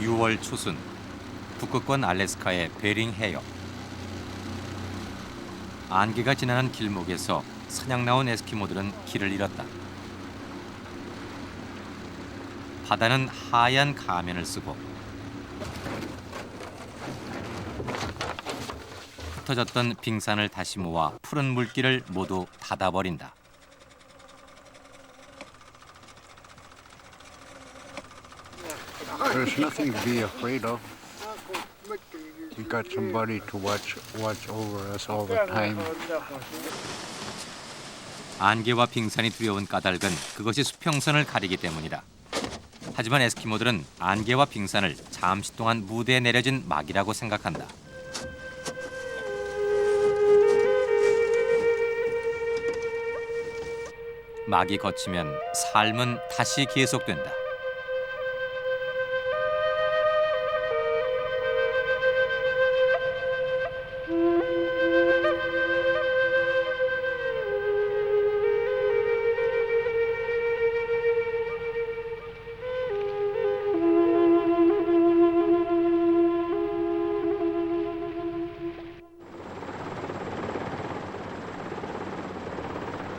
6월 초순, 북극권 알래스카의 베링 해역. 안개가 지나는 길목에서 사냥 나온 에스키모들은 길을 잃었다. 바다는 하얀 가면을 쓰고 흩어졌던 빙산을 다시 모아 푸른 물길을 모두 닫아버린다. There's nothing to be afraid of. We got somebody to watch over us all the time. 안개와 빙산이 두려운 까닭은 그것이 수평선을 가리기 때문이다. 하지만 에스키모들은 안개와 빙산을 잠시 동안 무대에 내려진 막이라고 생각한다. 막이 거치면 삶은 다시 계속된다.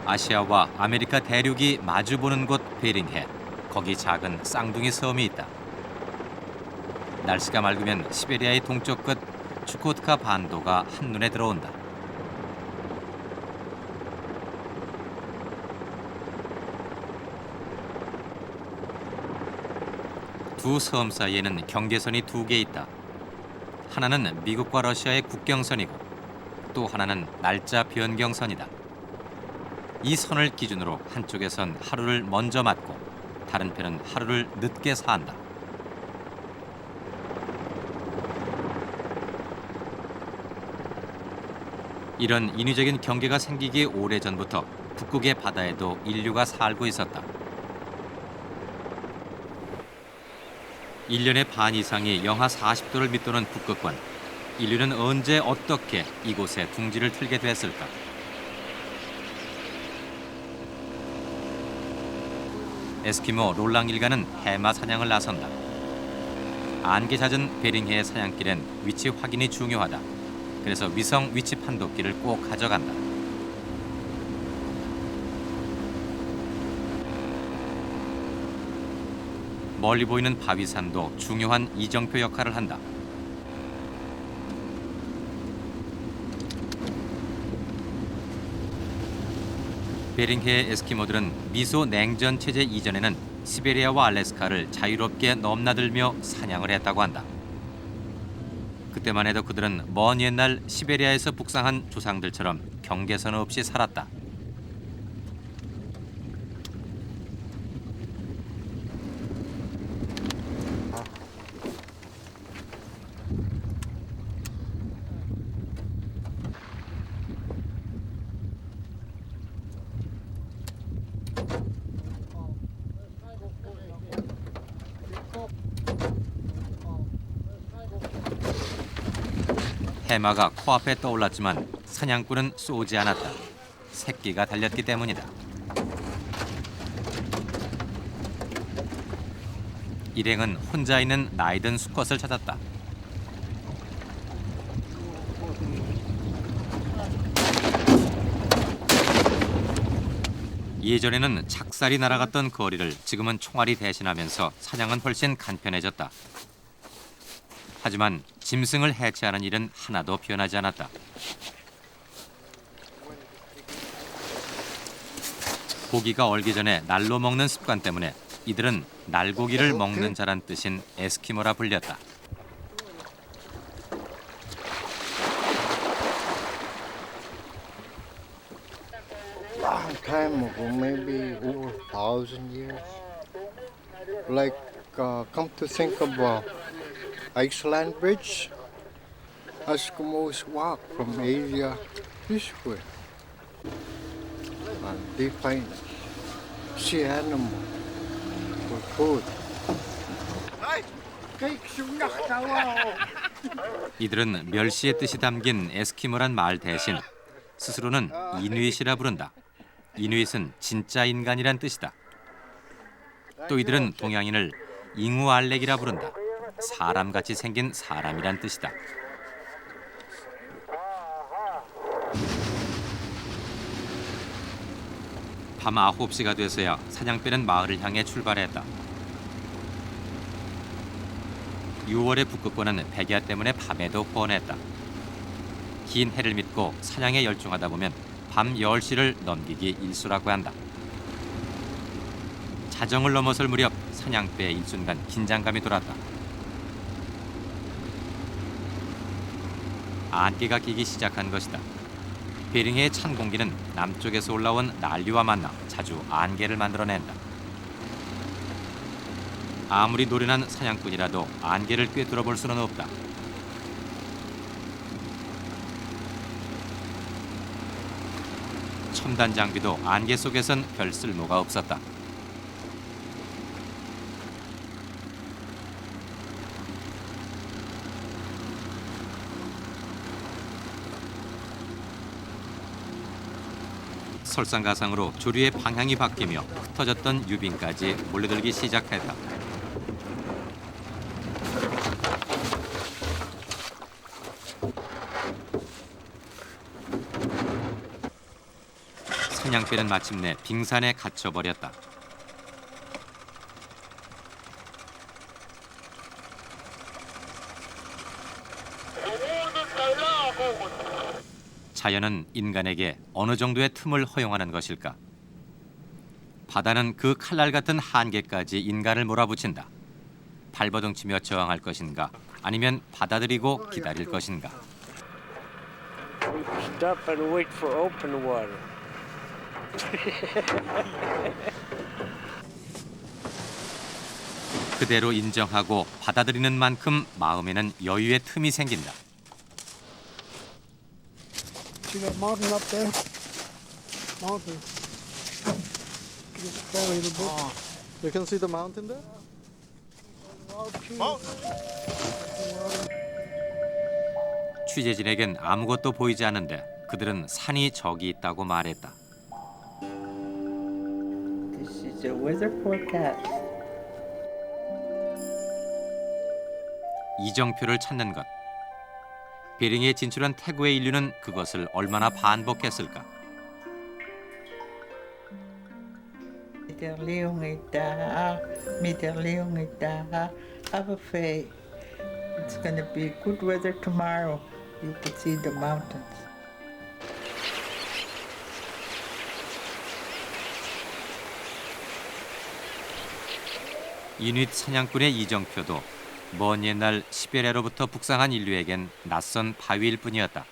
아시아와 아메리카 대륙이 마주보는 곳 베링해. 거기 작은 쌍둥이 섬이 있다. 날씨가 맑으면 시베리아의 동쪽 끝 추코트카 반도가 한눈에 들어온다. 두 섬 사이에는 경계선이 2개 있다. 하나는 미국과 러시아의 국경선이고 또 하나는 날짜 변경선이다. 이 선을 기준으로 한쪽에선 하루를 먼저 맞고 다른 편은 하루를 늦게 산다. 이런 인위적인 경계가 생기기 오래전부터 북극의 바다에도 인류가 살고 있었다. 1년의 반 이상이 영하 40도를 밑도는 북극권. 인류는 언제 어떻게 이곳에 둥지를 틀게 됐을까? 에스키모 롤랑 일가는 해마 사냥을 나선다. 안개 잦은 베링해의 사냥길엔 위치 확인이 중요하다. 그래서 위성 위치 판독기를 꼭 가져간다. 멀리 보이는 바위산도 중요한 이정표 역할을 한다. 베링해의 에스키모들은 미소 냉전 체제 이전에는 시베리아와 알래스카를 자유롭게 넘나들며 사냥을 했다고 한다. 그때만 해도 그들은 먼 옛날 시베리아에서 북상한 조상들처럼 경계선 없이 살았다. 해마가 코앞에 떠올랐지만 사냥꾼은 쏘지 않았다. 새끼가 달렸기 때문이다. 일행은 혼자 있는 나이든 수컷을 찾았다. 예전에는 착살이 날아갔던 거리를 지금은 총알이 대신하면서 사냥은 훨씬 간편해졌다. 하지만 짐승을 해체하는 일은 하나도 변하지 않았다. 고기가 얼기 전에 날로 먹는 습관 때문에 이들은 날고기를 먹는 자란 뜻인 에스키모라 불렸다. Long time ago, maybe over 1,000 years. Like, come to think about Iceland Bridge, Eskimos walk from Asia this way. And they find sea animal for food. 이들은 멸시의 뜻이 담긴 에스키모란 말 대신 스스로는 이누잇이라 부른다. 이누잇은 진짜 인간이란 뜻이다. 또 이들은 동양인을 잉우알렉이라 부른다. 사람같이 생긴 사람이란 뜻이다. 밤 9시가 돼서야 사냥배는 마을을 향해 출발했다. 6월의 북극권은 백야 때문에 밤에도 훤했다. 긴 해를 믿고 사냥에 열중하다 보면 밤 10시를 넘기기 일수라고 한다. 자정을 넘어설 무렵 사냥배에 일순간 긴장감이 돌았다. 안개가 끼기 시작한 것이다. 베링해의 찬 공기는 남쪽에서 올라온 난리와 만나 자주 안개를 만들어낸다. 아무리 노련한 사냥꾼이라도 안개를 꿰뚫어 볼 수는 없다. 첨단 장비도 안개 속에선 별 쓸모가 없었다. 설상가상으로 조류의 방향이 바뀌며 흩어졌던 유빙까지 몰려들기 시작했다. 사냥배는 마침내 빙산에 갇혀버렸다. 자연은 인간에게 어느 정도의 틈을 허용하는 것일까? 바다는 그 칼날 같은 한계까지 인간을 몰아붙인다. 발버둥치며 저항할 것인가? 아니면 받아들이고 기다릴 것인가? Stop and wait for open water. 그대로 인정하고 받아들이는 만큼 마음에는 여유의 틈이 생긴다. See that mountain up there? Mountain. Just down a little bit. You can see the mountain there? 취재진에겐 아무것도 보이지 않는데 그들은 산이 저기 있다고 말했다. This is a weather forecast. 이정표를 찾는 것. 베링에 진출한 태고의 인류는 그것을 얼마나 반복했을까? Have a faith. It's going to be good weather tomorrow. You can see the mountains. 이누이트 사냥꾼의 이정표도 먼 옛날 시베리아로부터 북상한 인류에겐 낯선 바위일 뿐이었다.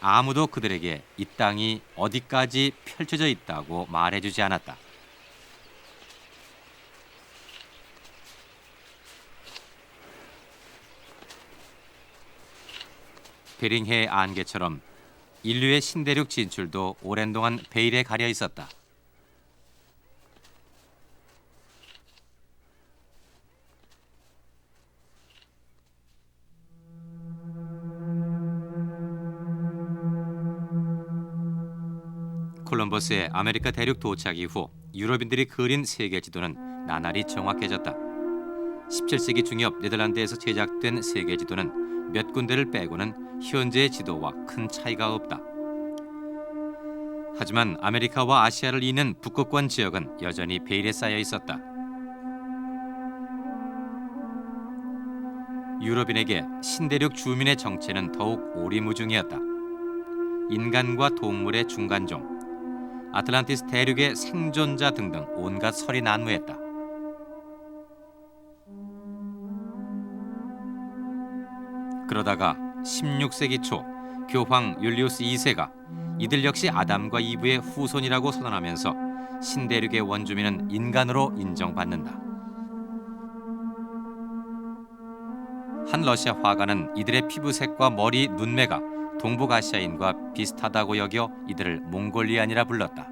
아무도 그들에게 이 땅이 어디까지 펼쳐져 있다고 말해주지 않았다. 베링해의 안개처럼 인류의 신대륙 진출도 오랜 동안 베일에 가려 있었다. 콜럼버스의 아메리카 대륙 도착 이후 유럽인들이 그린 세계 지도는 나날이 정확해졌다. 17세기 중엽 네덜란드에서 제작된 세계 지도는 몇 군데를 빼고는 현재의 지도와 큰 차이가 없다. 하지만 아메리카와 아시아를 잇는 북극권 지역은 여전히 베일에 쌓여 있었다. 유럽인에게 신대륙 주민의 정체는 더욱 오리무중이었다. 인간과 동물의 중간종, 아틀란티스 대륙의 생존자 등등 온갖 설이 난무했다. 그러다가 16세기 초 교황 율리우스 2세가 이들 역시 아담과 이브의 후손이라고 선언하면서 신대륙의 원주민은 인간으로 인정받는다. 한 러시아 화가는 이들의 피부색과 머리, 눈매가 동북아시아인과 비슷하다고 여겨 이들을 몽골리안이라 불렀다.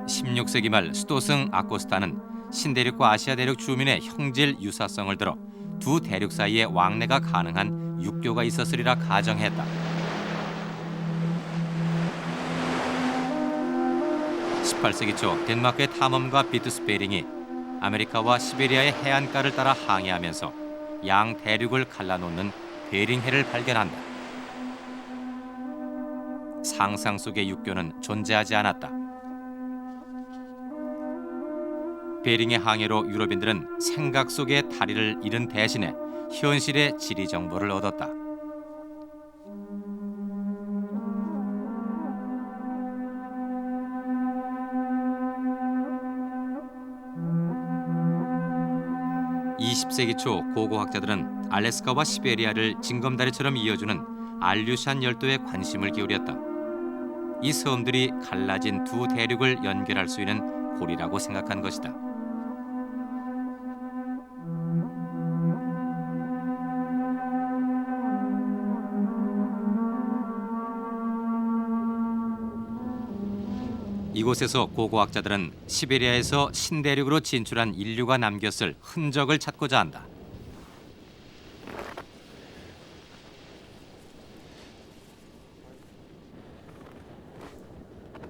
(16세기) 말 수도승 아코스타는 신대륙과 아시아 대륙 주민의 형질 유사성을 들어 두 대륙 사이에 왕래가 가능한 육교가 있었으리라 가정했다. 18세기 초 덴마크의 탐험가 비트스베링이 아메리카와 시베리아의 해안가를 따라 항해하면서 양 대륙을 갈라놓는 베링해를 발견한다. 상상 속의 육교는 존재하지 않았다. 베링해 항해로 유럽인들은 생각 속의 다리를 잃은 대신에 현실의 지리 정보를 얻었다. (20세기) 초 고고학자들은 알래스카와 시베리아를 징검다리처럼 이어주는 알류샨 열도에 관심을 기울였다. 이 섬들이 갈라진 두 대륙을 연결할 수 있는 고리라고 생각한 것이다. 이곳에서 고고학자들은 시베리아에서 신대륙으로 진출한 인류가 남겼을 흔적을 찾고자 한다.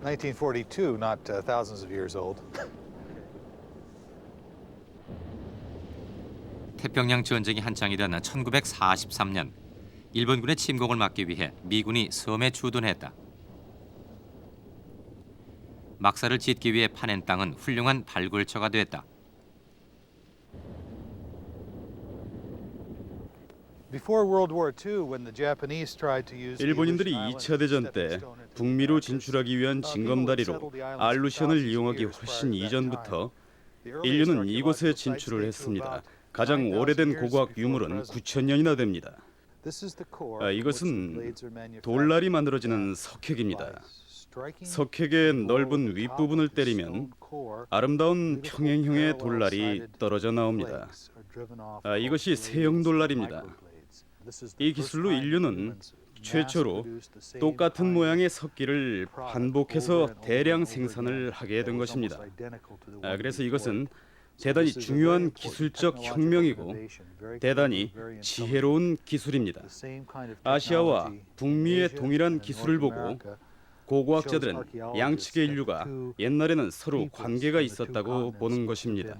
(1942), not thousands of years old. 태평양 전쟁이 한창이던 1943년, 일본군의 침공을 막기 위해 미군이 섬에 주둔했다. 막사를 짓기 위해 파낸 땅은 훌륭한 발굴처가 됐다. 일본인들이 2차 대전 때 북미로 진출하기 위한 징검다리로 알루션을 이용하기 훨씬 이전부터 인류는 이곳에 진출을 했습니다. 가장 오래된 고고학 유물은 9,000년이나 됩니다. 이것은 돌날이 만들어지는 석획입니다. 석획의 넓은 윗부분을 때리면 아름다운 평행형의 돌날이 떨어져 나옵니다. 이것이 세형 돌날입니다. 이 기술로 인류는 최초로 똑같은 모양의 석기를 반복해서 대량 생산을 하게 된 것입니다. 그래서 이것은 대단히 중요한 기술적 혁명이고 대단히 지혜로운 기술입니다. 아시아와 북미의 동일한 기술을 보고 고고학자들은 양측의 인류가 옛날에는 서로 관계가 있었다고 보는 것입니다.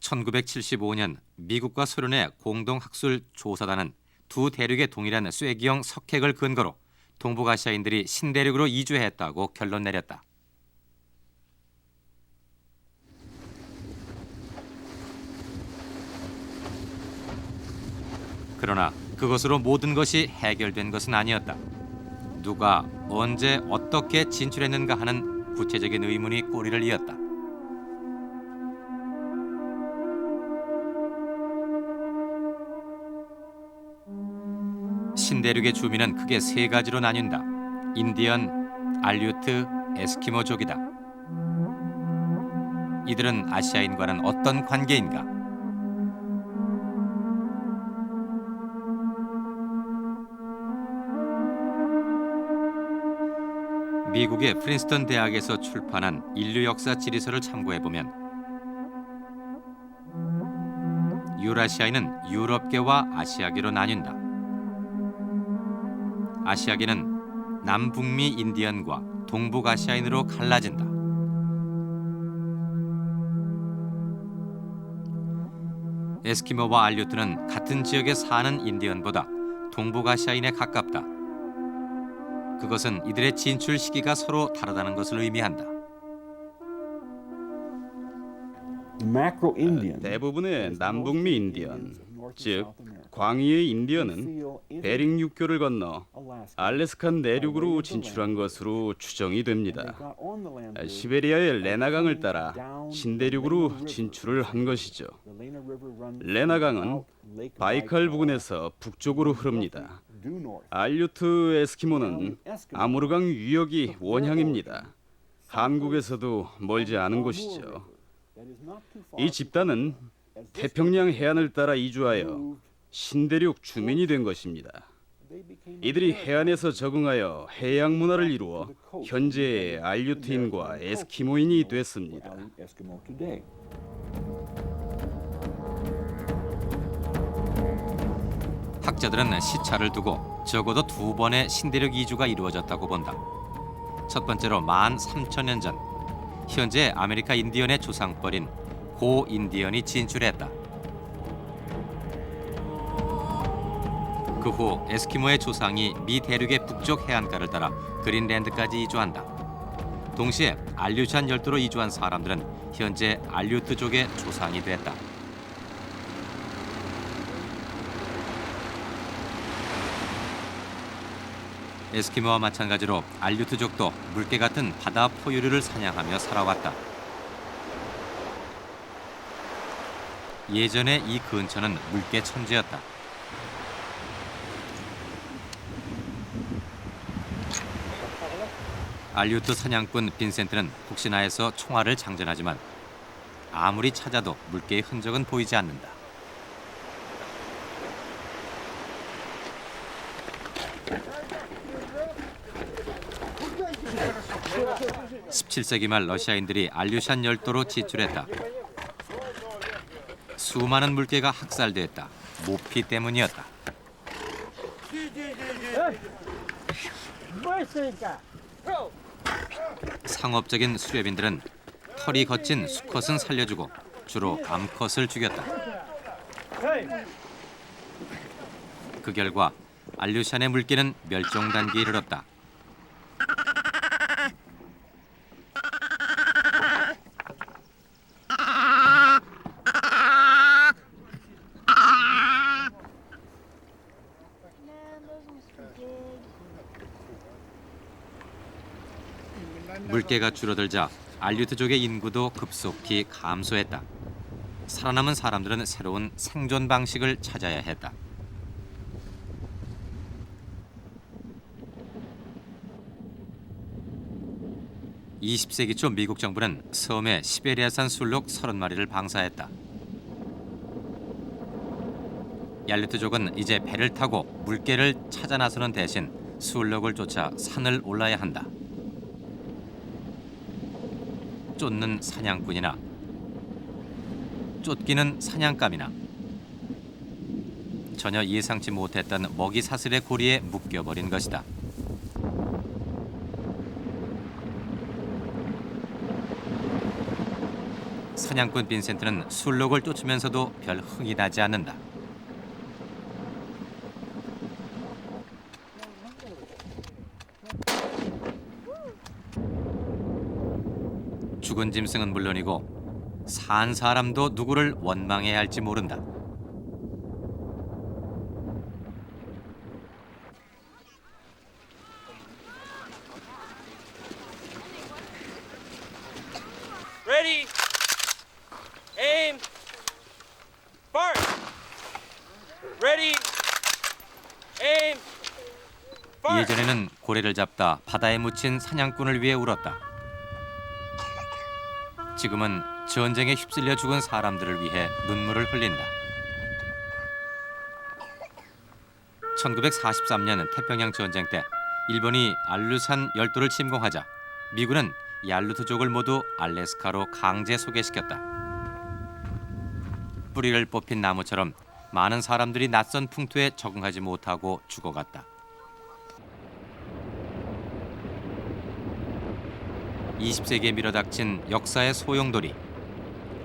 1975년 미국과 소련의 공동학술 조사단은 두 대륙의 동일한 쐐기형 석획을 근거로 동북아시아인들이 신대륙으로 이주했다고 결론 내렸다. 그러나 그것으로 모든 것이 해결된 것은 아니었다. 누가 언제 어떻게 진출했는가 하는 구체적인 의문이 꼬리를 이었다. 신대륙의 주민은 크게 세 가지로 나뉜다. 인디언, 알류트, 에스키모족이다. 이들은 아시아인과는 어떤 관계인가? 미국의 프린스턴 대학에서 출판한 인류 역사 지리서를 참고해보면 유라시아인은 유럽계와 아시아계로 나뉜다. 아시아계는 남북미 인디언과 동북아시아인으로 갈라진다. 에스키모와 알류트는 같은 지역에 사는 인디언보다 동북아시아인에 가깝다. 그것은 이들의 진출 시기가 서로 다르다는 것을 의미한다. 대부분의 남북미 인디언, 즉 광의의 인디언은 베링 육교를 건너 알래스카 내륙으로 진출한 것으로 추정이 됩니다. 시베리아의 레나강을 따라 신대륙으로 진출을 한 것이죠. 레나강은 바이칼 부근에서 북쪽으로 흐릅니다. 알류트 에스키모는 아무르강 유역이 원향입니다. 한국에서도 멀지 않은 곳이죠. 이 집단은 태평양 해안을 따라 이주하여 신대륙 주민이 된 것입니다. 이들이 해안에서 적응하여 해양 문화를 이루어 현재의 알류트인과 에스키모인이 됐습니다. 학자들은 시차를 두고 적어도 2번의 신대륙 이주가 이루어졌다고 본다. 첫 번째로 13,000년 전 현재 아메리카 인디언의 조상뻘인 고 인디언이 진출했다. 그 후 에스키모의 조상이 미 대륙의 북쪽 해안가를 따라 그린랜드까지 이주한다. 동시에 알류샨 열도로 이주한 사람들은 현재 알류트족의 조상이 됐다. 에스키모와 마찬가지로 알류트족도 물개 같은 바다 포유류를 사냥하며 살아왔다. 예전에 이 근처는 물개 천지였다. 알류트 사냥꾼 빈센트는 혹시나 해서 총알을 장전하지만 아무리 찾아도 물개의 흔적은 보이지 않는다. 17세기 말 러시아인들이 알류샨 열도로 진출했다. 수많은 물개가 학살됐다. 모피 때문이었다. 상업적인 수렵인들은 털이 거친 수컷은 살려주고 주로 암컷을 죽였다. 그 결과 알류샨의 물개는 멸종 단계에 이르렀다. 물개가 줄어들자 알류트족의 인구도 급속히 감소했다. 살아남은 사람들은 새로운 생존 방식을 찾아야 했다. (20세기) 초 미국 정부는 섬에 시베리아산 술록 30마리를 방사했다. 알류트족은 이제 배를 타고 물개를 찾아 나서는 대신 술록을 쫓아 산을 올라야 한다. 쫓는 사냥꾼이나 쫓기는 사냥감이나 전혀 예상치 못했던 먹이 사슬의 고리에 묶여버린 것이다. 사냥꾼 빈센트는 술록을 쫓으면서도 별 흥이 나지 않는다. 죽은 짐승은 물론이고 산 사람도 누구를 원망해야 할지 모른다. Ready, aim, fire. Ready, aim, fire. 예전에는 고래를 잡다 바다에 묻힌 사냥꾼을 위해 울었다. 지금은 전쟁에 휩쓸려 죽은 사람들을 위해 눈물을 흘린다. 1943년 태평양 전쟁 때 일본이 알루산 열도를 침공하자 미군은 이 알루트족을 모두 알래스카로 강제 소개시켰다. 뿌리를 뽑힌 나무처럼 많은 사람들이 낯선 풍토에 적응하지 못하고 죽어갔다. 20세기에 밀어닥친 역사의 소용돌이.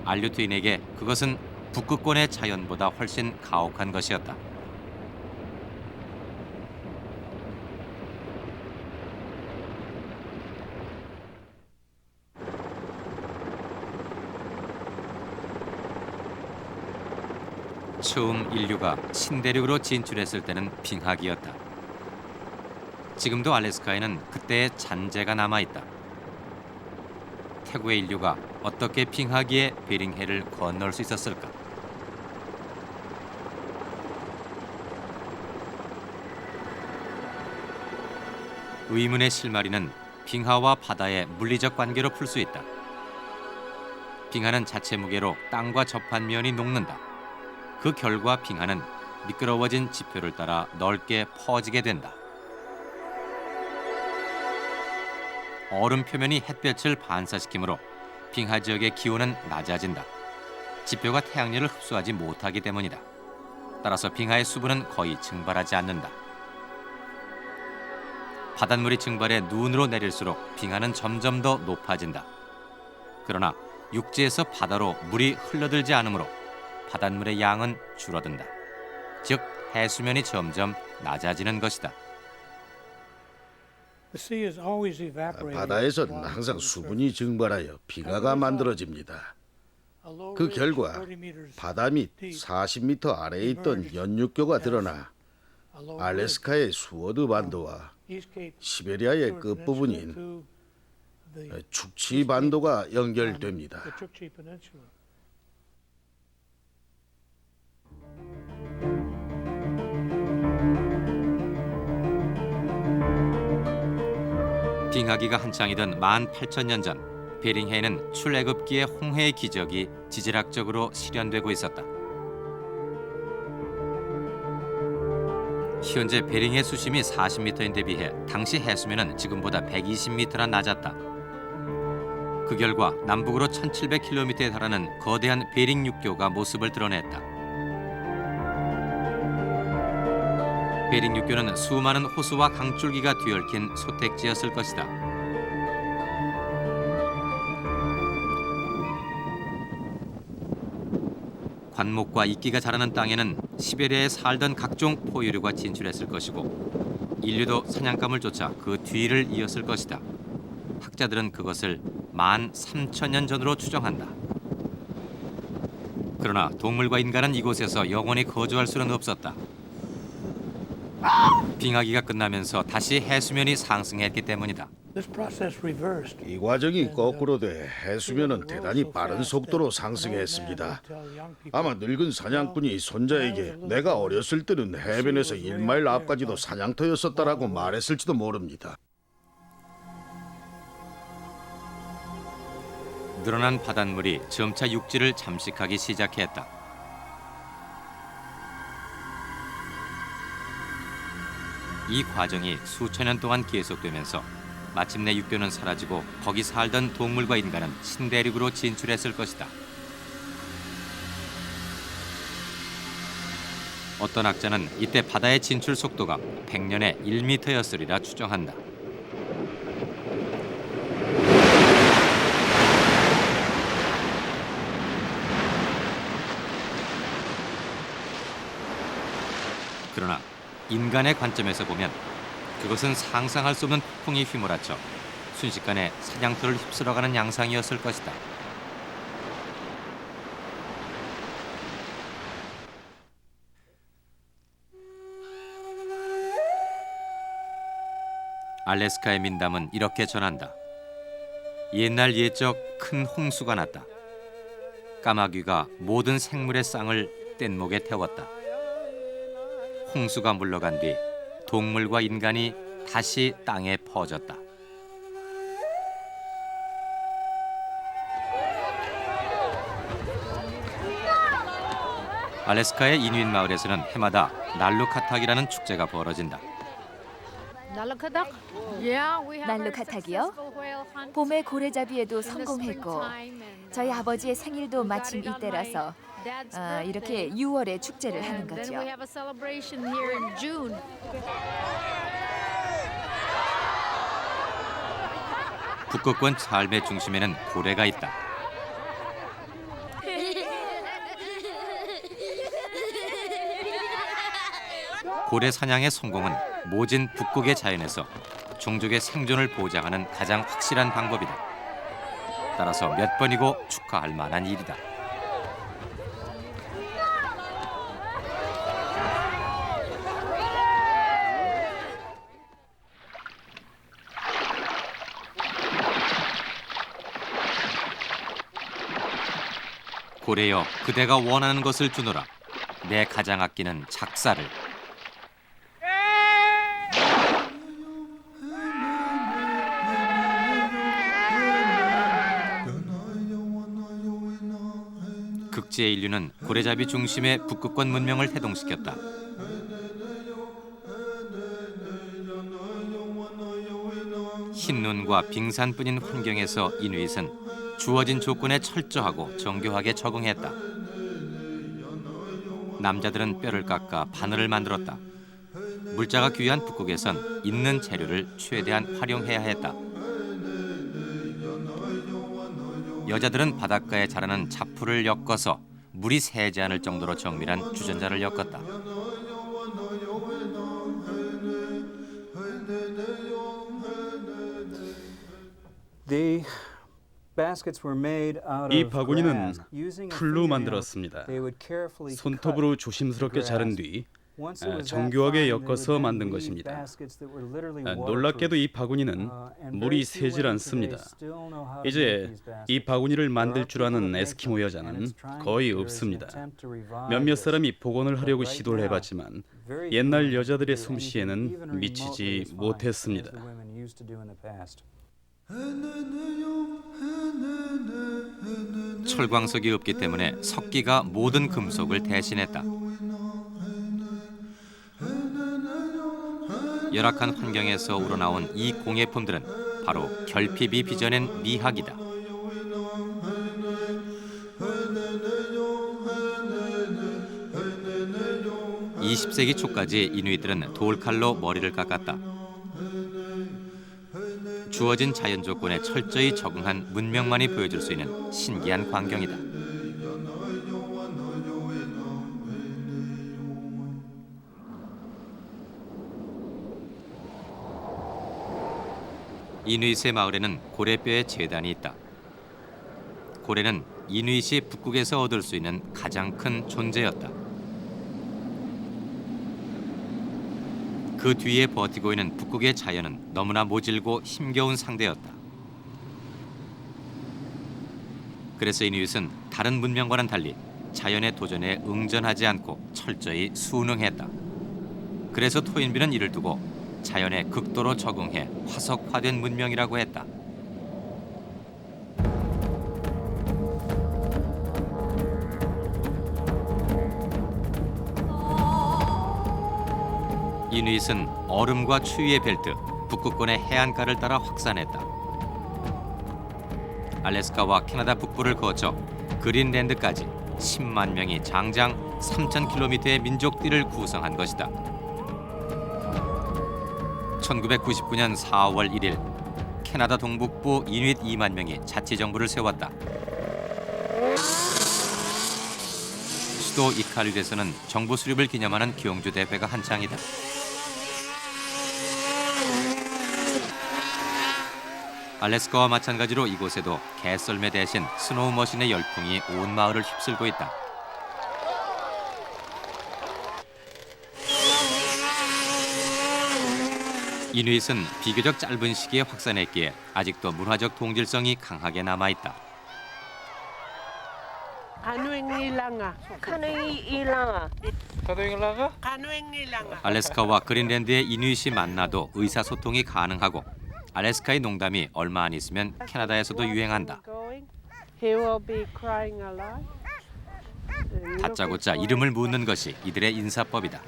알류트인에게 그것은 북극권의 자연보다 훨씬 가혹한 것이었다. 처음 인류가 신대륙으로 진출했을 때는 빙하기였다. 지금도 알래스카에는 그때의 잔재가 남아있다. 태고의 인류가 어떻게 빙하기의 베링해를 건널 수 있었을까? 의문의 실마리는 빙하와 바다의 물리적 관계로 풀 수 있다. 빙하는 자체 무게로 땅과 접한 면이 녹는다. 그 결과 빙하는 미끄러워진 지표를 따라 넓게 퍼지게 된다. 얼음 표면이 햇볕을 반사시키므로 빙하 지역의 기온은 낮아진다. 지표가 태양열을 흡수하지 못하기 때문이다. 따라서 빙하의 수분은 거의 증발하지 않는다. 바닷물이 증발해 눈으로 내릴수록 빙하는 점점 더 높아진다. 그러나 육지에서 바다로 물이 흘러들지 않으므로 바닷물의 양은 줄어든다. 즉 해수면이 점점 낮아지는 것이다. 바다에선 항상 수분이 증발하여 빙하가 만들어집니다. 그 결과 바다 밑 40m 아래에 있던 연육교가 드러나 알래스카의 수워드 반도와 시베리아의 끝부분인 축치 반도가 연결됩니다. 빙하기가 한창이던 18,000년 전 베링해에는 출애굽기의 홍해의 기적이 지질학적으로 실현되고 있었다. 현재 베링해 수심이 40m인데 비해 당시 해수면은 지금보다 120m나 낮았다. 그 결과 남북으로 1700km에 달하는 거대한 베링 육교가 모습을 드러냈다. 베링 육교는 수많은 호수와 강줄기가 뒤얽힌 소택지였을 것이다. 관목과 이끼가 자라는 땅에는 시베리아에 살던 각종 포유류가 진출했을 것이고 인류도 사냥감을 쫓아 그 뒤를 이었을 것이다. 학자들은 그것을 13,000년 전으로 추정한다. 그러나 동물과 인간은 이곳에서 영원히 거주할 수는 없었다. 빙하기가 끝나면서 다시 해수면이 상승했기 때문이다. 이 과정이 거꾸로 돼 해수면은 대단히 빠른 속도로 상승했습니다. 아마 늙은 사냥꾼이 손자에게 내가 어렸을 때는 해변에서 1마일 앞까지도 사냥터였었다라고 말했을지도 모릅니다. 늘어난 바닷물이 점차 육지를 잠식하기 시작했다. 이 과정이 수천 년 동안 계속되면서 마침내 육교는 사라지고 거기 살던 동물과 인간은 신대륙으로 진출했을 것이다. 어떤 학자는 이때 바다의 진출 속도가 100년에 1m였으리라 추정한다. 그러나 인간의 관점에서 보면 그것은 상상할 수 없는 폭풍이 휘몰아쳐 순식간에 사냥터를 휩쓸어가는 양상이었을 것이다. 알래스카의 민담은 이렇게 전한다. 옛날 옛적 큰 홍수가 났다. 까마귀가 모든 생물의 쌍을 뗏목에 태웠다. 홍수가 물러간 뒤 동물과 인간이 다시 땅에 퍼졌다. 알래스카의 이누잇 마을에서는 해마다 날루카탁이라는 축제가 벌어진다. 날루카탁이요? 봄에 고래잡이에도 성공했고 저희 아버지의 생일도 마침 이때라서 이렇게 6월에 축제를 하는 거죠. 북극권 삶의 중심에는 고래가 있다. 고래 사냥의 성공은 모진 북극의 자연에서 종족의 생존을 보장하는 가장 확실한 방법이다. 따라서 몇 번이고 축하할 만한 일이다. 고래여, 그대가 원하는 것을 주노라. 내 가장 아끼는 작사를. 극지의 인류는 고래잡이 중심의 북극권 문명을 태동시켰다. 흰 눈과 빙산뿐인 환경에서 이누잇은 주어진 조건에 철저하고 정교하게 적응했다. 남자들은 뼈를 깎아 바늘을 만들었다. 물자가 귀한 북극에선 있는 재료를 최대한 활용해야 했다. 여자들은 바닷가에 자라는 잡풀을 엮어서 물이 새지 않을 정도로 정밀한 주전자를 엮었다. 이 바구니는 풀로 만들었습니다. 손톱으로 조심스럽게 자른 뒤 정교하게 엮어서 만든 것입니다. 놀랍게도 이 바구니는 물이 새질 않습니다. 이제 이 바구니를 만들 줄 아는 에스키모 여자는 거의 없습니다. 몇몇 사람이 복원을 하려고 시도를 해봤지만 옛날 여자들의 솜씨에는 미치지 못했습니다. 철광석이 없기 때문에 석기가 모든 금속을 대신했다. 열악한 환경에서 우러나온 이 공예품들은 바로 결핍이 빚어낸 미학이다. 20세기 초까지 이누이트는 돌칼로 머리를 깎았다. 주어진 자연 조건에 철저히 적응한 문명만이 보여줄 수 있는 신기한 광경이다. 이누이트의 마을에는 고래뼈의 제단이 있다. 고래는 이누이트이 북극에서 얻을 수 있는 가장 큰 존재였다. 그 뒤에 버티고 있는 북극의 자연은 너무나 모질고 힘겨운 상대였다. 그래서 이누이트는 다른 문명과는 달리 자연의 도전에 응전하지 않고 철저히 순응했다. 그래서 토인비는 이를 두고 자연에 극도로 적응해 화석화된 문명이라고 했다. 이누이트는 얼음과 추위의 벨트, 북극권의 해안가를 따라 확산했다. 알래스카와 캐나다 북부를 거쳐 그린랜드까지 10만 명이 장장 3,000km의 민족띠를 구성한 것이다. 1999년 4월 1일 캐나다 동북부 이누이트 2만 명이 자치정부를 세웠다. 수도 이칼루트에서는 정부 수립을 기념하는 경주 대회가 한창이다. 알래스카와 마찬가지로 이곳에도 개썰매 대신 스노우머신의 열풍이 온 마을을 휩쓸고 있다. 이누이트는 비교적 짧은 시기에 확산했기에 아직도 문화적 동질성이 강하게 남아있다. 알래스카와 그린랜드의 이누이트이 만나도 의사소통이 가능하고 알래스카의 농담이 얼마 안 있으면 캐나다에서도 유행한다. 다짜고짜 이름을 묻는 것이 이들의 인사법이다.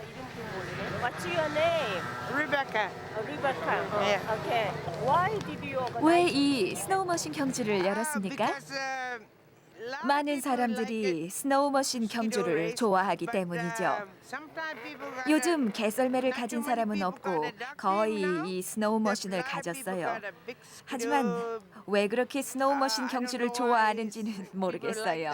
왜 이 스노우머신 경주를 열었습니까? 많은 사람들이 스노우머신 경주를 좋아하기 때문이죠. 요즘 개썰매를 가진 사람은 없고 거의 이 스노우머신을 가졌어요. 하지만 왜 그렇게 스노우머신 경주를 좋아하는지는 모르겠어요.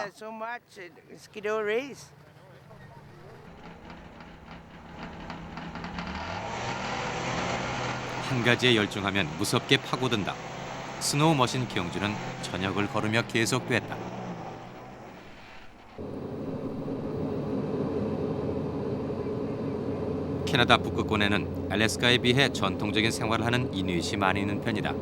한 가지에 열중하면 무섭게 파고든다. 스노우머신 경주는 저녁을 걸으며 계속됐다. 캐나다 북극권에는 알래스카에 비해 전통적인 생활을 하는 이누이트이 많이 있는 편이다.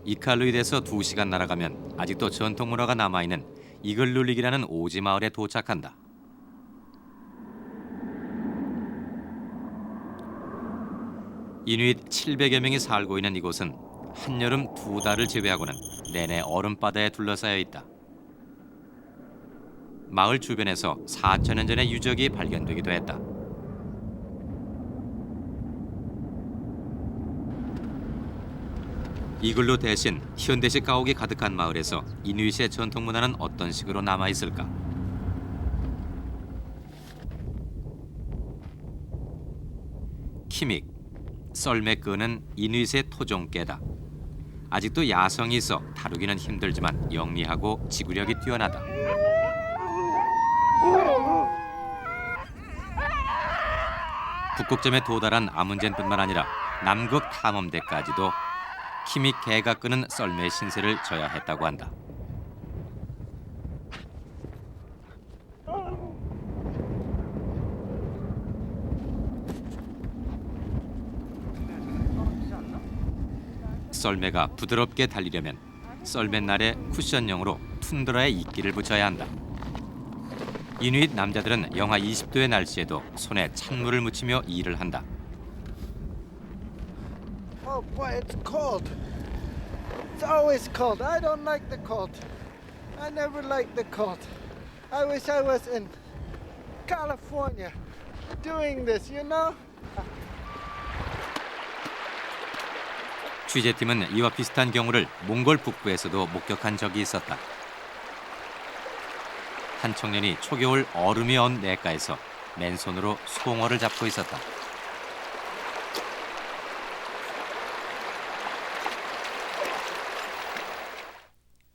이칼루이트에서 2시간 날아가면 아직도 전통 문화가 남아있는 이글룰릭이라는 오지 마을에 도착한다. 이누이트 700여 명이 살고 있는 이곳은 한여름 2달을 제외하고는 내내 얼음바다에 둘러싸여 있다. 마을 주변에서 4,000년 전의 유적이 발견되기도 했다. 이글루 대신 현대식 가옥이 가득한 마을에서 이누이트의 전통 문화는 어떤 식으로 남아 있을까? 키믹, 썰매 끄는 이누잇의 토종개다. 아직도 야성이 있어 다루기는 힘들지만 영리하고 지구력이 뛰어나다. 북극점에 도달한 아문젠뿐만 아니라 남극 탐험대까지도 키믹 개가 끄는 썰매의 신세를 져야 했다고 한다. 썰매가 부드럽게 달리려면 썰매날에 쿠션용으로 툰드라에 이끼를 붙여야 한다. 이누잇 남자들은 영하 20도의 날씨에도 손에 찬물을 묻히며 일을 한다. Oh boy, it's cold. It's always cold. I don't like the cold. I never liked the cold. I wish I was in California doing this, you know? 취재팀은 이와 비슷한 경우를 몽골 북부에서도 목격한 적이 있었다. 한 청년이 초겨울 얼음이 언 냇가에서 맨손으로 송어를 잡고 있었다.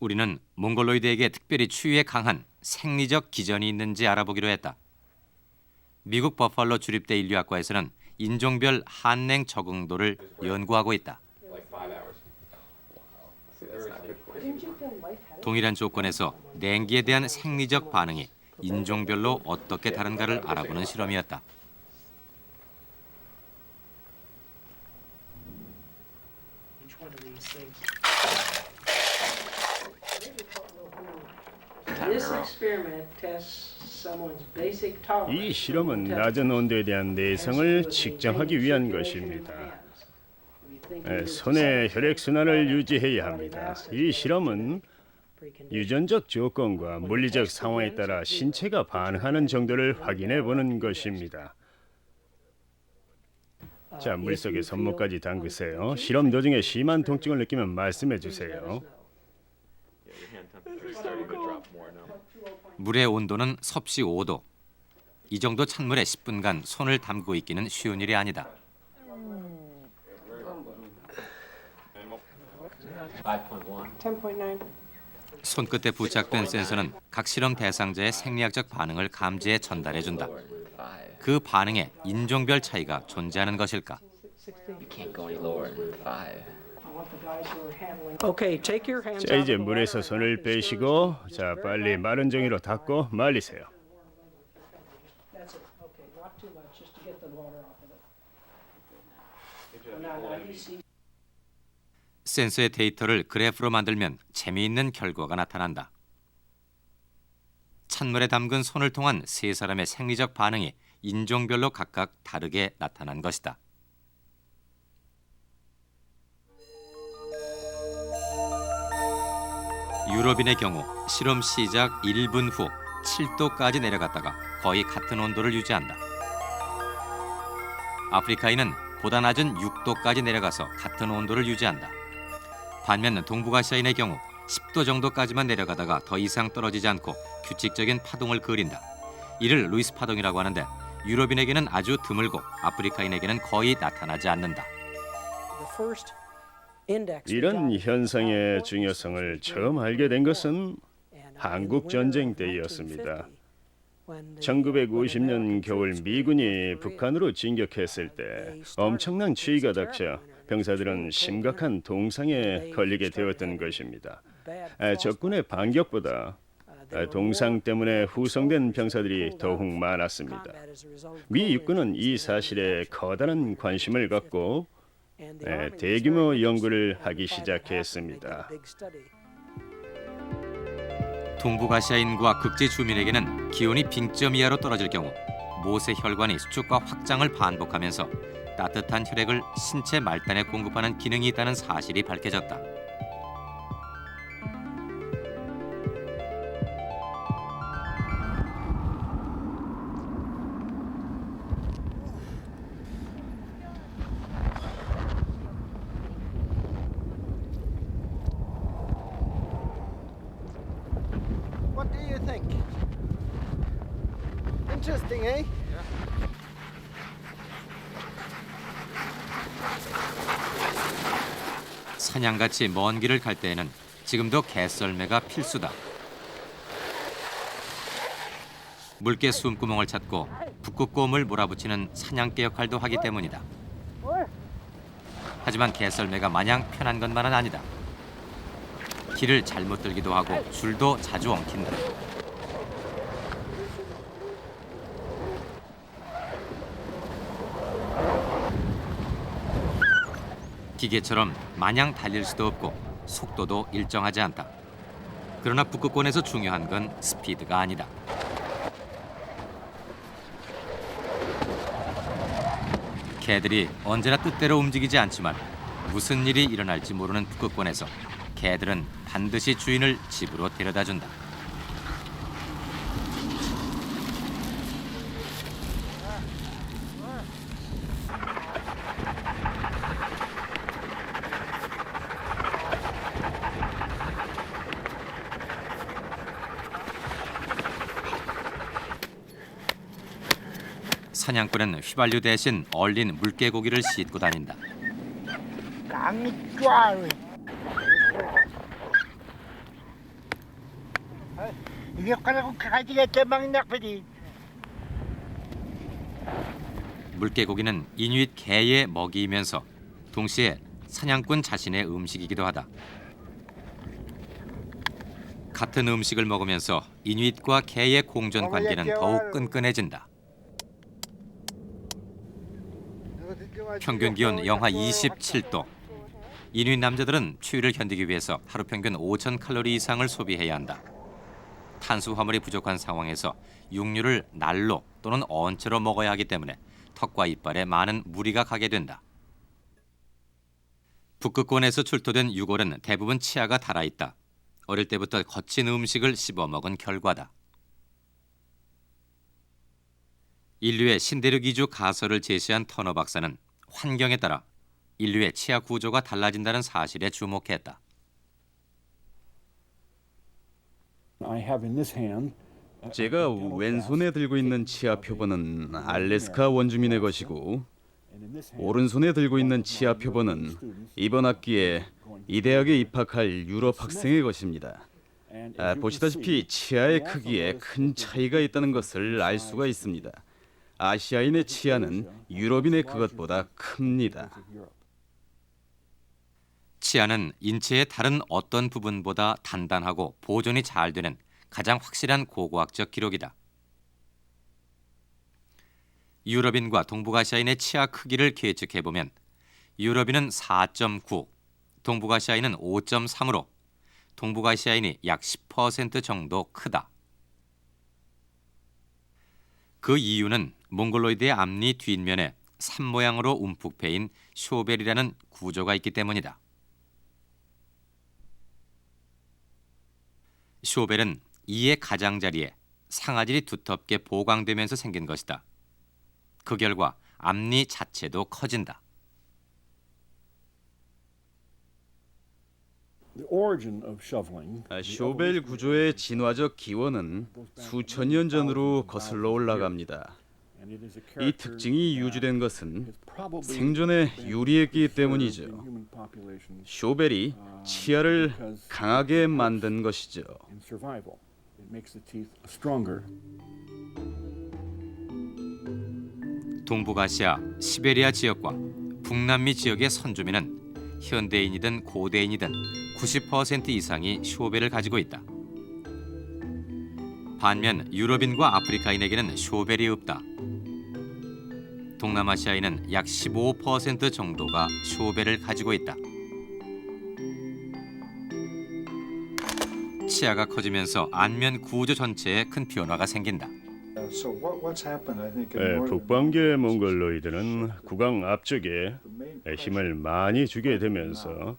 우리는 몽골로이드에게 특별히 추위에 강한 생리적 기전이 있는지 알아보기로 했다. 미국 버팔로 주립대 인류학과에서는 인종별 한냉 적응도를 연구하고 있다. 동일한 조건에서 냉기에 대한 생리적 반응이 인종별로 어떻게 다른가를 알아보는 실험이었다. 이 실험은 낮은 온도에 대한 내성을 측정하기 위한 것입니다. 손의 혈액순환을 유지해야 합니다. 이 실험은 유전적 조건과 물리적 상황에 따라 신체가 반응하는 정도를 확인해 보는 것입니다. 자, 물속에 손목까지 담그세요. 실험 도중에 심한 통증을 느끼면 말씀해 주세요. 물의 온도는 섭씨 5도. 이 정도 찬물에 10분간 손을 담그고 있기는 쉬운 일이 아니다. 손끝에 부착된 센서는 각 실험 대상자의 생리학적 반응을 감지해 전달해준다. 그 반응에 인종별 차이가 존재하는 것일까? 자, 이제 물에서 손을 빼시고, 자, 빨리 마른 종이로 닦고 말리세요. 센서의 데이터를 그래프로 만들면 재미있는 결과가 나타난다. 찬물에 담근 손을 통한 세 사람의 생리적 반응이 인종별로 각각 다르게 나타난 것이다. 유럽인의 경우 실험 시작 1분 후 7도까지 내려갔다가 거의 같은 온도를 유지한다. 아프리카인은 보다 낮은 6도까지 내려가서 같은 온도를 유지한다. 반면 동북아시아인의 경우 10도 정도까지만 내려가다가 더 이상 떨어지지 않고 규칙적인 파동을 그린다. 이를 루이스 파동이라고 하는데 유럽인에게는 아주 드물고 아프리카인에게는 거의 나타나지 않는다. 이런 현상의 중요성을 처음 알게 된 것은 한국 전쟁 때였습니다. 1950년 겨울 미군이 북한으로 진격했을 때 엄청난 추위가 닥쳐 병사들은 심각한 동상에 걸리게 되었던 것입니다. 적군의 반격보다 동상 때문에 후송된 병사들이 더욱 많았습니다. 미 육군은 이 사실에 커다란 관심을 갖고 대규모 연구를 하기 시작했습니다. 동북아시아인과 극지 주민에게는 기온이 빙점 이하로 떨어질 경우 모세 혈관이 수축과 확장을 반복하면서 따뜻한 혈액을 신체 말단에 공급하는 기능이 있다는 사실이 밝혀졌다. What do you think? Interesting, eh? 사냥같이 먼 길을 갈 때에는 지금도 개썰매가 필수다. 물개 숨구멍을 찾고 북극곰을 몰아붙이는 사냥개 역할도 하기 때문이다. 하지만 개썰매가 마냥 편한 것만은 아니다. 길을 잘못 들기도 하고 줄도 자주 엉킨다. 기계처럼 마냥 달릴 수도 없고 속도도 일정하지 않다. 그러나 북극권에서 중요한 건 스피드가 아니다. 개들이 언제나 뜻대로 움직이지 않지만 무슨 일이 일어날지 모르는 북극권에서 개들은 반드시 주인을 집으로 데려다준다. 사냥꾼은 휘발유 대신 얼린 물개고기를 싣고 다닌다. 물개고기는 이누잇 개의 먹이이면서 동시에 사냥꾼 자신의 음식이기도 하다. 같은 음식을 먹으면서 이누잇과 개의 공존 관계는 더욱 끈끈해진다. 평균 기온 영하 27도. 이누잇 남자들은 추위를 견디기 위해서 하루 평균 5,000칼로리 이상을 소비해야 한다. 탄수화물이 부족한 상황에서 육류를 날로 또는 언체로 먹어야 하기 때문에 턱과 이빨에 많은 무리가 가게 된다. 북극권에서 출토된 유골은 대부분 치아가 닳아있다. 어릴 때부터 거친 음식을 씹어먹은 결과다. 인류의 신대륙 이주 가설을 제시한 터너 박사는 환경에 따라 인류의 치아 구조가 달라진다는 사실에 주목했다. 제가 왼손에 들고 있는 치아 표본은 알래스카 원주민의 것이고 오른손에 들고 있는 치아 표본은 이번 학기에 이 대학에 입학할 유럽 학생의 것입니다. 보시다시피 치아의 크기에 큰 차이가 있다는 것을 알 수가 있습니다. 아시아인의 치아는 유럽인의 그것보다 큽니다. 치아는 인체의 다른 어떤 부분보다 단단하고 보존이 잘 되는 가장 확실한 고고학적 기록이다. 유럽인과 동북아시아인의 치아 크기를 계측해보면 유럽인은 4.9, 동북아시아인은 5.3으로 동북아시아인이 약 10% 정도 크다. 그 이유는 몽골로이드의 앞니 뒷면에 산 모양으로 움푹 패인 쇼벨이라는 구조가 있기 때문이다. 쇼벨은 이의 가장자리에 상아질이 두텁게 보강되면서 생긴 것이다. 그 결과 앞니 자체도 커진다. 쇼벨 구조의 진화적 기원은 수천 년 전으로 거슬러 올라갑니다. 이 특징이 유지된 것은 생존에 유리했기 때문이죠. 쇼벨이 치아를 강하게 만든 것이죠. 동북아시아, 시베리아 지역과 북남미 지역의 선주민은 현대인이든 고대인이든 90% 이상이 쇼벨을 가지고 있다. 반면 유럽인과 아프리카인에게는 쇼벨이 없다. 동남아시아인은 약 15% 정도가 쇼벨을 가지고 있다. 치아가 커지면서 안면 구조 전체에 큰 변화가 생긴다. 북방계 몽골로이드는 구강 앞쪽에 힘을 많이 주게 되면서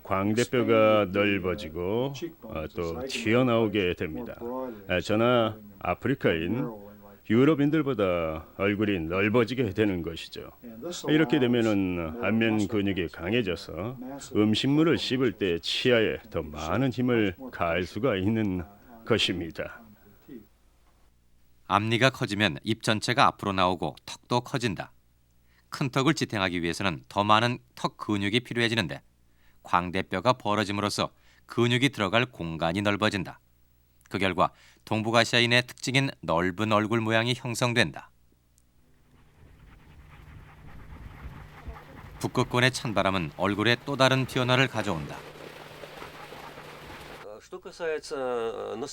광대뼈가 넓어지고 또 튀어나오게 됩니다. 저나 아프리카인 유럽인들보다 얼굴이 넓어지게 되는 것이죠. 이렇게 되면은 안면 근육이 강해져서 음식물을 씹을 때 치아에 더 많은 힘을 가할 수가 있는 것입니다. 앞니가 커지면 입 전체가 앞으로 나오고 턱도 커진다. 큰 턱을 지탱하기 위해서는 더 많은 턱 근육이 필요해지는데 광대뼈가 벌어짐으로써 근육이 들어갈 공간이 넓어진다. 그 결과 동북아시아인의 특징인 넓은 얼굴 모양이 형성된다. 북극권의 찬바람은 얼굴에 또 다른 변화를 가져온다.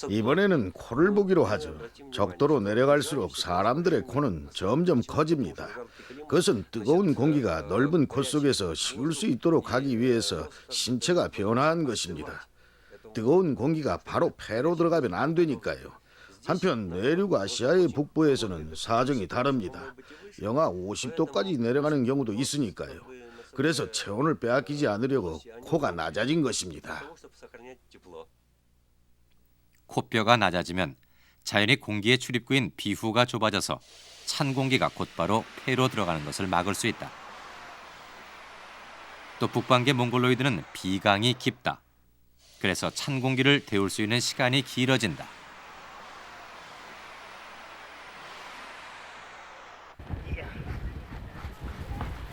이번에는 코를 보기로 하죠. 적도로 내려갈수록 사람들의 코는 점점 커집니다. 그것은 뜨거운 공기가 넓은 코 속에서 식을 수 있도록 하기 위해서 신체가 변화한 것입니다. 뜨거운 공기가 바로 폐로 들어가면 안 되니까요. 한편 내륙 아시아의 북부에서는 사정이 다릅니다. 영하 50도까지 내려가는 경우도 있으니까요. 그래서 체온을 빼앗기지 않으려고 코가 낮아진 것입니다. 코뼈가 낮아지면 자연히 공기의 출입구인 비후가 좁아져서 찬 공기가 곧바로 폐로 들어가는 것을 막을 수 있다. 또 북방계 몽골로이드는 비강이 깊다. 그래서 찬 공기를 데울 수 있는 시간이 길어진다.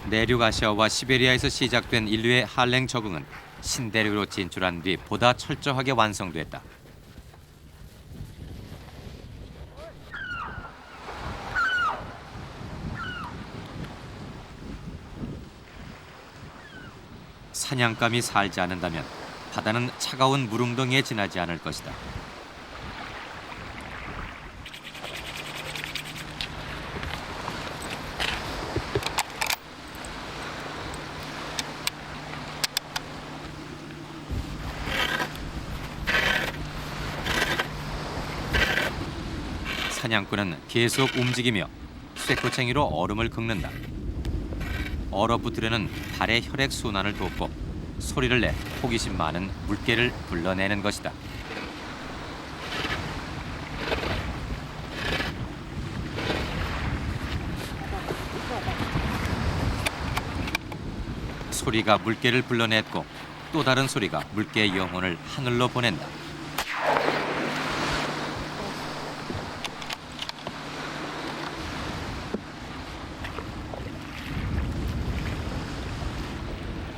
내륙 아시아와 시베리아에서 시작된 인류의 한랭 적응은 신대륙으로 진출한 뒤 보다 철저하게 완성됐다. 사냥감이 살지 않는다면 바다는 차가운 물웅덩이에 지나지 않을 것이다. 사냥꾼은 계속 움직이며 쇠꼬챙이로 얼음을 긁는다. 얼어붙으려는 발의 혈액 순환을 돕고 소리를 내 호기심 많은 물개를 불러내는 것이다. 소리가 물개를 불러냈고 또 다른 소리가 물개의 영혼을 하늘로 보낸다.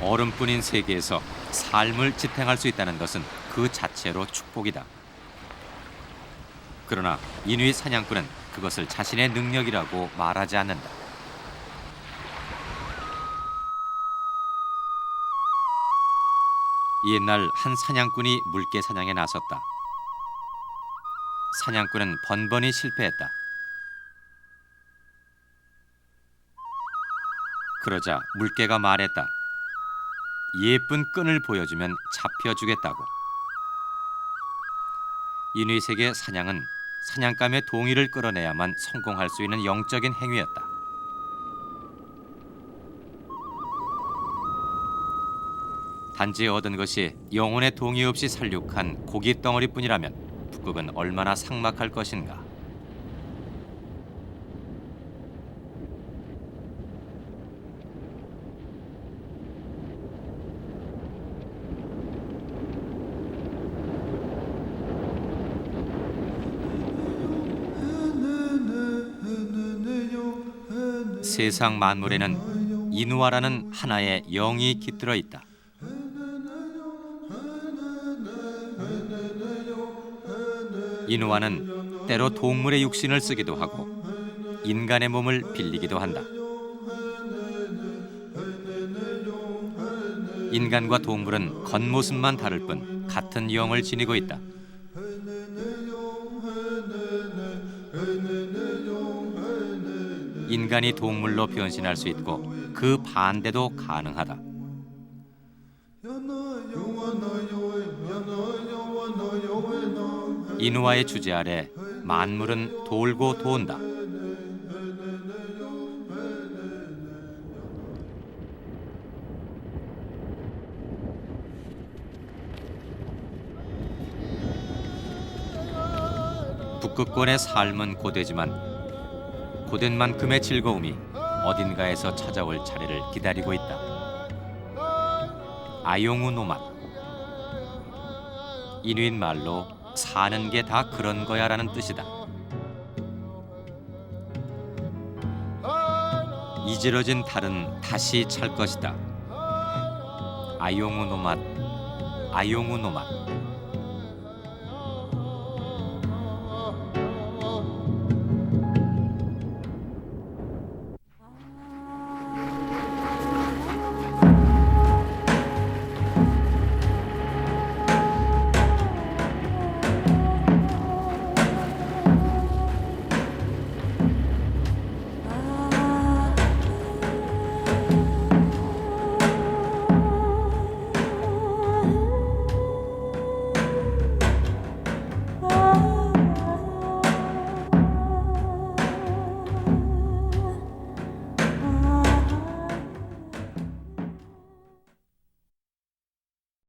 얼음뿐인 세계에서 삶을 지탱할 수 있다는 것은 그 자체로 축복이다. 그러나 이누이 사냥꾼은 그것을 자신의 능력이라고 말하지 않는다. 옛날 한 사냥꾼이 물개 사냥에 나섰다. 사냥꾼은 번번이 실패했다. 그러자 물개가 말했다. 예쁜 끈을 보여주면 잡혀주겠다고. 이누이색의 사냥은 사냥감의 동의를 끌어내야만 성공할 수 있는 영적인 행위였다. 단지 얻은 것이 영혼의 동의 없이 살육한 고기 덩어리뿐이라면 북극은 얼마나 삭막할 것인가. 세상 만물에는 이누아라는 하나의 영이 깃들어 있다. 이누아는 때로 동물의 육신을 쓰기도 하고 인간의 몸을 빌리기도 한다. 인간과 동물은 겉모습만 다를 뿐 같은 영을 지니고 있다. 인간이 동물로 변신할 수 있고 그 반대도 가능하다. 이누아의 주재 아래 만물은 돌고 돈다. 북극권의 삶은 고되지만 고된 만큼의 즐거움이 어딘가에서 찾아올 차례를 기다리고 있다. 아용우 노만. 이누잇 말로 사는 게 다 그런 거야라는 뜻이다. 이지러진 달은 다시 찰 것이다. 아용우 노맛, 아용우 노맛.